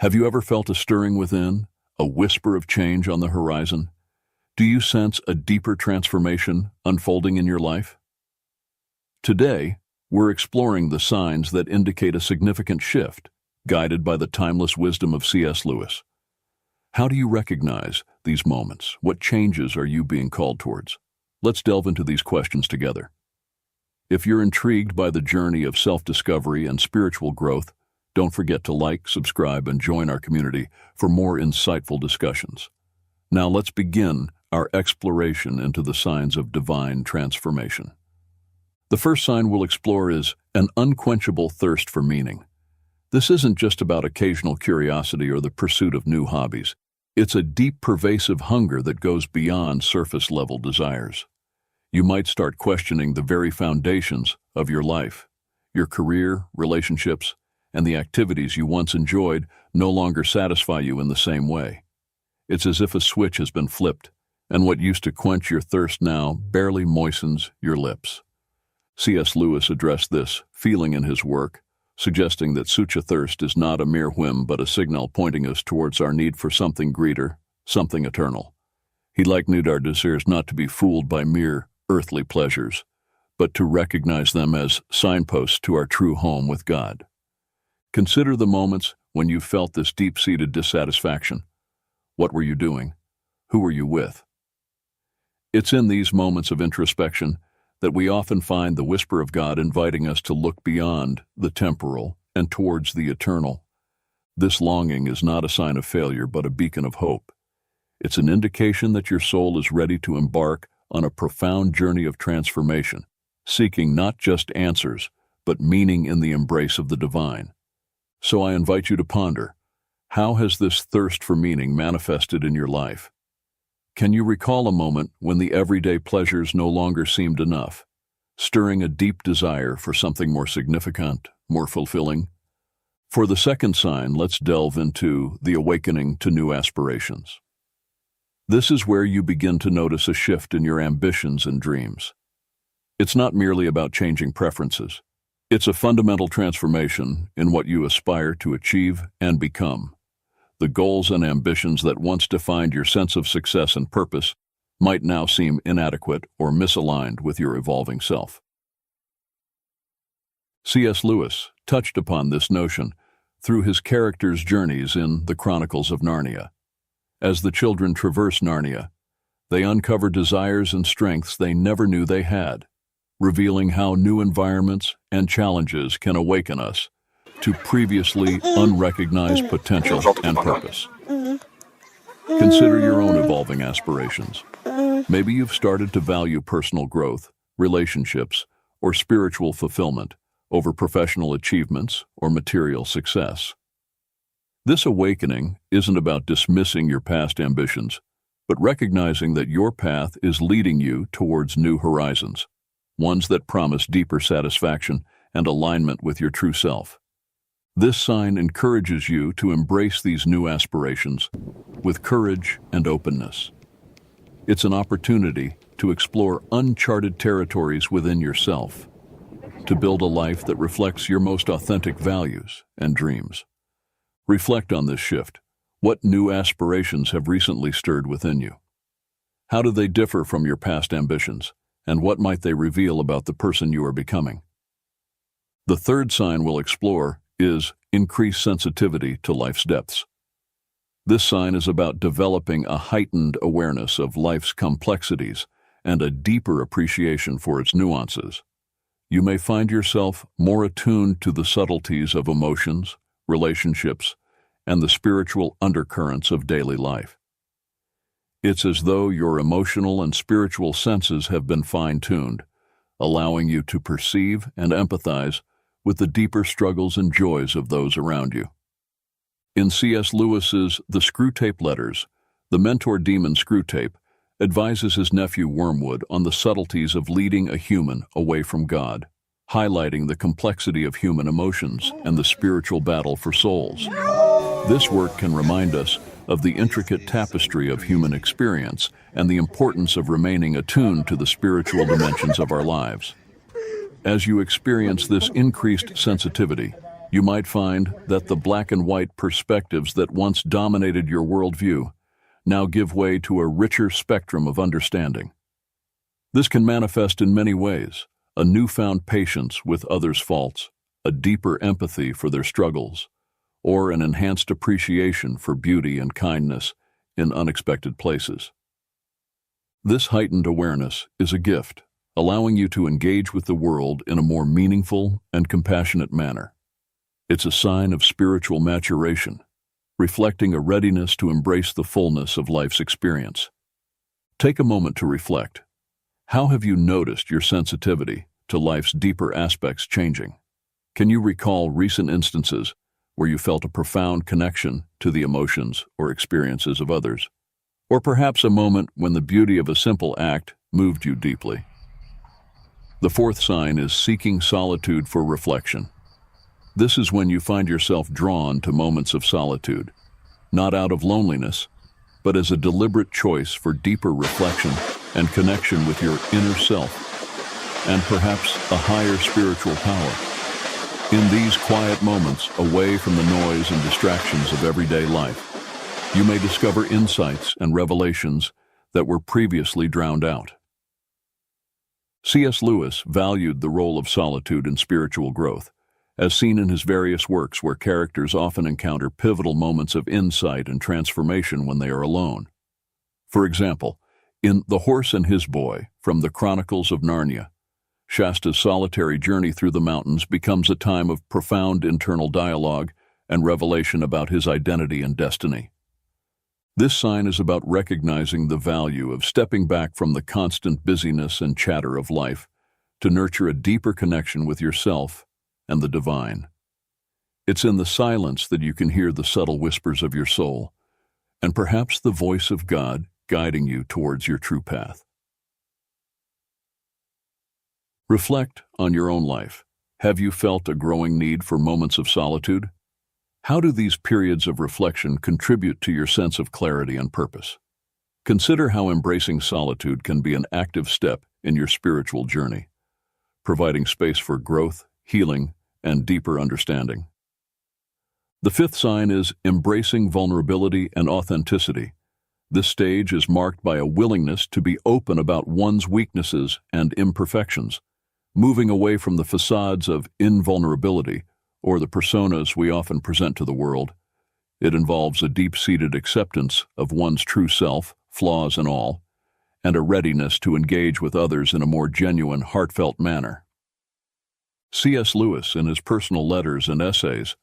Have you ever felt a stirring within, a whisper of change on the horizon? Do you sense a deeper transformation unfolding in your life? Today, we're exploring the signs that indicate a significant shift, guided by the timeless wisdom of C.S. Lewis. How do you recognize these moments? What changes are you being called towards? Let's delve into these questions together. If you're intrigued by the journey of self-discovery and spiritual growth, don't forget to like, subscribe, and join our community for more insightful discussions. Now let's begin our exploration into the signs of divine transformation. The first sign we'll explore is an unquenchable thirst for meaning. This isn't just about occasional curiosity or the pursuit of new hobbies. It's a deep, pervasive hunger that goes beyond surface-level desires. You might start questioning the very foundations of your life. Your career, relationships, and the activities you once enjoyed no longer satisfy you in the same way. It's as if a switch has been flipped, and what used to quench your thirst now barely moistens your lips. C.S. Lewis addressed this feeling in his work, suggesting that such a thirst is not a mere whim but a signal pointing us towards our need for something greater, something eternal. He likened our desires not to be fooled by mere earthly pleasures, but to recognize them as signposts to our true home with God. Consider the moments when you felt this deep-seated dissatisfaction. What were you doing? Who were you with? It's in these moments of introspection that we often find the whisper of God inviting us to look beyond the temporal and towards the eternal. This longing is not a sign of failure, but a beacon of hope. It's an indication that your soul is ready to embark on a profound journey of transformation, seeking not just answers, but meaning in the embrace of the divine. So I invite you to ponder, how has this thirst for meaning manifested in your life? Can you recall a moment when the everyday pleasures no longer seemed enough, stirring a deep desire for something more significant, more fulfilling? For the second sign, let's delve into the awakening to new aspirations. This is where you begin to notice a shift in your ambitions and dreams. It's not merely about changing preferences. It's a fundamental transformation in what you aspire to achieve and become. The goals and ambitions that once defined your sense of success and purpose might now seem inadequate or misaligned with your evolving self. C.S. Lewis touched upon this notion through his characters' journeys in The Chronicles of Narnia. As the children traverse Narnia, they uncover desires and strengths they never knew they had, revealing how new environments and challenges can awaken us to previously unrecognized potential and purpose. Consider your own evolving aspirations. Maybe you've started to value personal growth, relationships, or spiritual fulfillment over professional achievements or material success. This awakening isn't about dismissing your past ambitions, but recognizing that your path is leading you towards new horizons, ones that promise deeper satisfaction and alignment with your true self. This sign encourages you to embrace these new aspirations with courage and openness. It's an opportunity to explore uncharted territories within yourself, to build a life that reflects your most authentic values and dreams. Reflect on this shift. What new aspirations have recently stirred within you? How do they differ from your past ambitions? And what might they reveal about the person you are becoming? The third sign we'll explore is increased sensitivity to life's depths. This sign is about developing a heightened awareness of life's complexities and a deeper appreciation for its nuances. You may find yourself more attuned to the subtleties of emotions, relationships, and the spiritual undercurrents of daily life. It's as though your emotional and spiritual senses have been fine-tuned, allowing you to perceive and empathize with the deeper struggles and joys of those around you. In C.S. Lewis's The Screwtape Letters, the mentor demon Screwtape advises his nephew Wormwood on the subtleties of leading a human away from God, highlighting the complexity of human emotions and the spiritual battle for souls. This work can remind us of the intricate tapestry of human experience and the importance of remaining attuned to the spiritual dimensions of our lives. As you experience this increased sensitivity, You might find that the black and white perspectives that once dominated your worldview now give way to a richer spectrum of understanding. This can manifest in many ways: a newfound patience with others' faults, a deeper empathy for their struggles, or an enhanced appreciation for beauty and kindness in unexpected places. This heightened awareness is a gift, allowing you to engage with the world in a more meaningful and compassionate manner. It's a sign of spiritual maturation, reflecting a readiness to embrace the fullness of life's experience. Take a moment to reflect. How have you noticed your sensitivity to life's deeper aspects changing? Can you recall recent instances where you felt a profound connection to the emotions or experiences of others? Or perhaps a moment when the beauty of a simple act moved you deeply? The fourth sign is seeking solitude for reflection. This is when you find yourself drawn to moments of solitude, not out of loneliness, but as a deliberate choice for deeper reflection and connection with your inner self, and perhaps a higher spiritual power. In these quiet moments, away from the noise and distractions of everyday life, you may discover insights and revelations that were previously drowned out. C.S. Lewis valued the role of solitude in spiritual growth, as seen in his various works where characters often encounter pivotal moments of insight and transformation when they are alone. For example, in The Horse and His Boy, from the Chronicles of Narnia, Shasta's solitary journey through the mountains becomes a time of profound internal dialogue and revelation about his identity and destiny. This sign is about recognizing the value of stepping back from the constant busyness and chatter of life to nurture a deeper connection with yourself and the divine. It's in the silence that you can hear the subtle whispers of your soul, and perhaps the voice of God guiding you towards your true path. Reflect on your own life. Have you felt a growing need for moments of solitude? How do these periods of reflection contribute to your sense of clarity and purpose? Consider how embracing solitude can be an active step in your spiritual journey, providing space for growth, healing, and deeper understanding. The fifth sign is embracing vulnerability and authenticity. This stage is marked by a willingness to be open about one's weaknesses and imperfections, moving away from the facades of invulnerability or the personas we often present to the world. It involves a deep-seated acceptance of one's true self, flaws and all, and a readiness to engage with others in a more genuine, heartfelt manner. C.S. Lewis, in his personal letters and essays,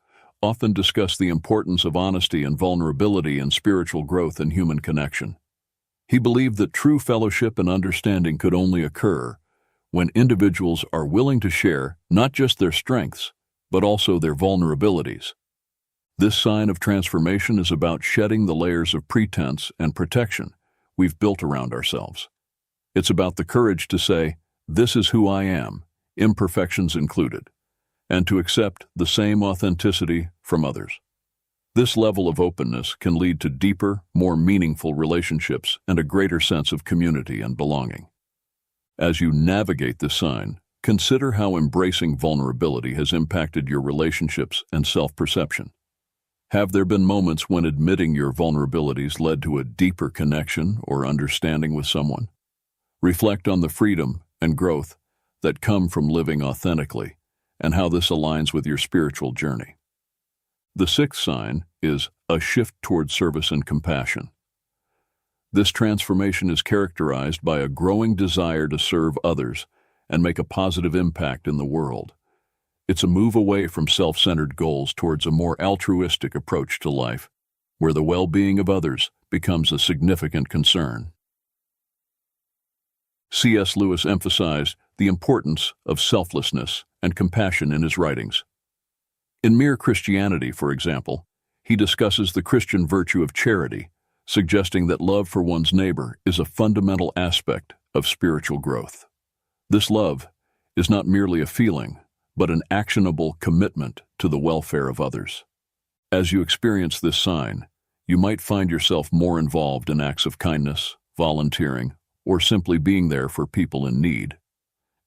often discussed the importance of honesty and vulnerability in spiritual growth and human connection. He believed that true fellowship and understanding could only occur when individuals are willing to share not just their strengths, but also their vulnerabilities. This sign of transformation is about shedding the layers of pretense and protection we've built around ourselves. It's about the courage to say, "This is who I am, imperfections included," and to accept the same authenticity from others. This level of openness can lead to deeper, more meaningful relationships and a greater sense of community and belonging. As you navigate this sign, consider how embracing vulnerability has impacted your relationships and self-perception. Have there been moments when admitting your vulnerabilities led to a deeper connection or understanding with someone? Reflect on the freedom and growth that come from living authentically and how this aligns with your spiritual journey. The sixth sign is a shift toward service and compassion. This transformation is characterized by a growing desire to serve others and make a positive impact in the world. It's a move away from self-centered goals towards a more altruistic approach to life, where the well-being of others becomes a significant concern. C.S. Lewis emphasized the importance of selflessness and compassion in his writings. In Mere Christianity, for example, he discusses the Christian virtue of charity, suggesting that love for one's neighbor is a fundamental aspect of spiritual growth. This love is not merely a feeling, but an actionable commitment to the welfare of others. As you experience this sign, you might find yourself more involved in acts of kindness, volunteering, or simply being there for people in need.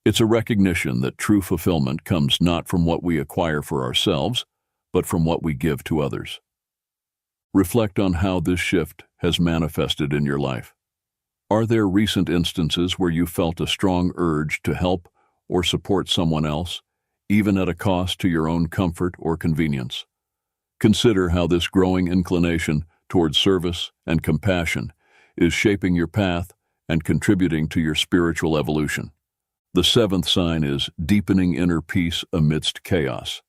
It's a recognition that true fulfillment comes not from what we acquire for ourselves, but from what we give to others. Reflect on how this shift has manifested in your life. Are there recent instances where you felt a strong urge to help or support someone else, even at a cost to your own comfort or convenience? Consider how this growing inclination towards service and compassion is shaping your path and contributing to your spiritual evolution. The seventh sign is deepening inner peace amidst chaos.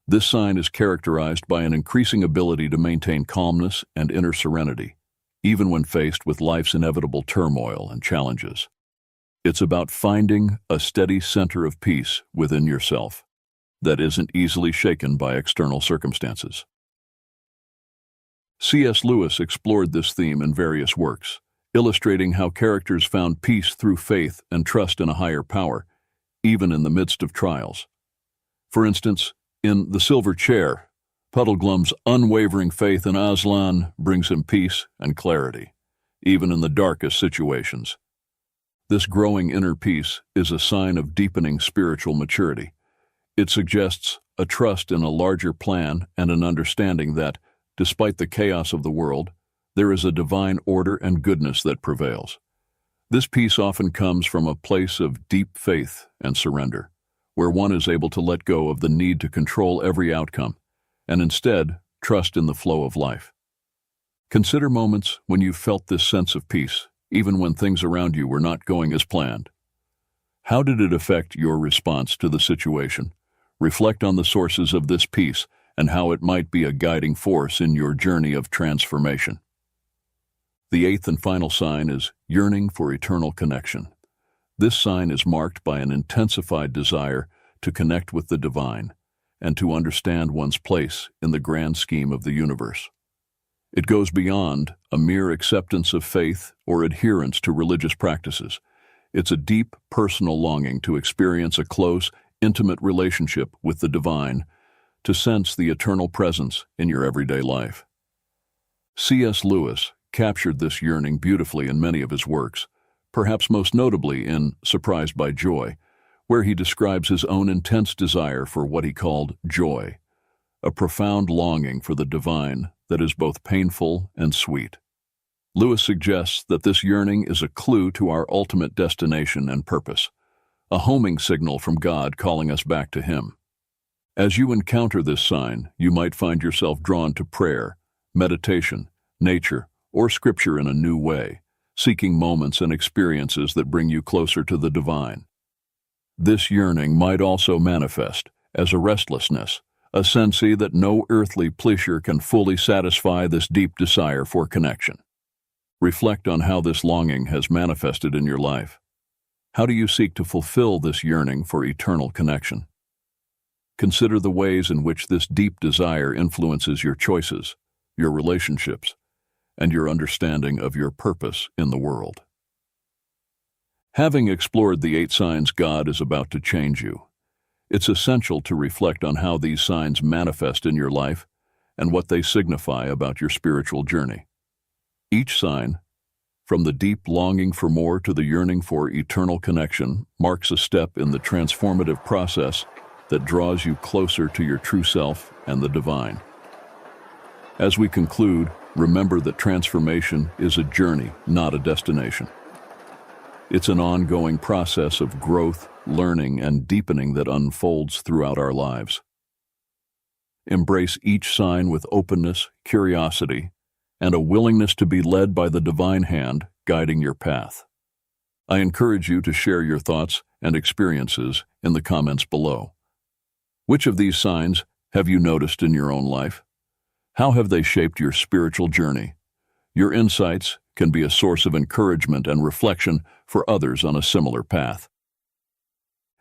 This sign is characterized by an increasing ability to maintain calmness and inner serenity, even when faced with life's inevitable turmoil and challenges. It's about finding a steady center of peace within yourself that isn't easily shaken by external circumstances. C.S. Lewis explored this theme in various works, illustrating how characters found peace through faith and trust in a higher power, even in the midst of trials. For instance, in The Silver Chair, Puddleglum's unwavering faith in Aslan brings him peace and clarity, even in the darkest situations. This growing inner peace is a sign of deepening spiritual maturity. It suggests a trust in a larger plan and an understanding that, despite the chaos of the world, there is a divine order and goodness that prevails. This peace often comes from a place of deep faith and surrender, where one is able to let go of the need to control every outcome and instead trust in the flow of life. Consider moments when you felt this sense of peace, even when things around you were not going as planned. How did it affect your response to the situation? Reflect on the sources of this peace and how it might be a guiding force in your journey of transformation. The eighth and final sign is yearning for eternal connection. This sign is marked by an intensified desire to connect with the divine and to understand one's place in the grand scheme of the universe. It goes beyond a mere acceptance of faith or adherence to religious practices. It's a deep personal longing to experience a close, intimate relationship with the divine, to sense the eternal presence in your everyday life. C.S. Lewis captured this yearning beautifully in many of his works, perhaps most notably in Surprised by Joy, where he describes his own intense desire for what he called joy, a profound longing for the divine that is both painful and sweet. Lewis suggests that this yearning is a clue to our ultimate destination and purpose, a homing signal from God calling us back to Him. As you encounter this sign, you might find yourself drawn to prayer, meditation, nature, or Scripture in a new way, seeking moments and experiences that bring you closer to the divine. This yearning might also manifest as a restlessness, a sense that no earthly pleasure can fully satisfy this deep desire for connection. Reflect on how this longing has manifested in your life. How do you seek to fulfill this yearning for eternal connection? Consider the ways in which this deep desire influences your choices, your relationships, and your understanding of your purpose in the world. Having explored the 8 signs God is about to change you, it's essential to reflect on how these signs manifest in your life and what they signify about your spiritual journey. Each sign, from the deep longing for more to the yearning for eternal connection, marks a step in the transformative process that draws you closer to your true self and the divine. As we conclude, remember that transformation is a journey, not a destination. It's an ongoing process of growth, learning, and deepening that unfolds throughout our lives. Embrace each sign with openness, curiosity, and a willingness to be led by the divine hand guiding your path. I encourage you to share your thoughts and experiences in the comments below. Which of these signs have you noticed in your own life? How have they shaped your spiritual journey? Your insights can be a source of encouragement and reflection for others on a similar path.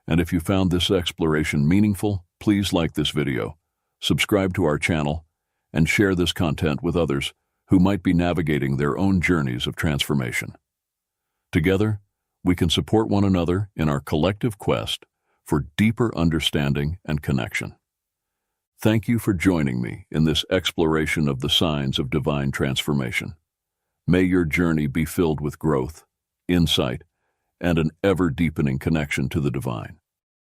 And if you found this exploration meaningful, please like this video, subscribe to our channel, and share this content with others who might be navigating their own journeys of transformation. Together, we can support one another in our collective quest for deeper understanding and connection. Thank you for joining me in this exploration of the signs of divine transformation. May your journey be filled with growth, insight, and an ever-deepening connection to the divine.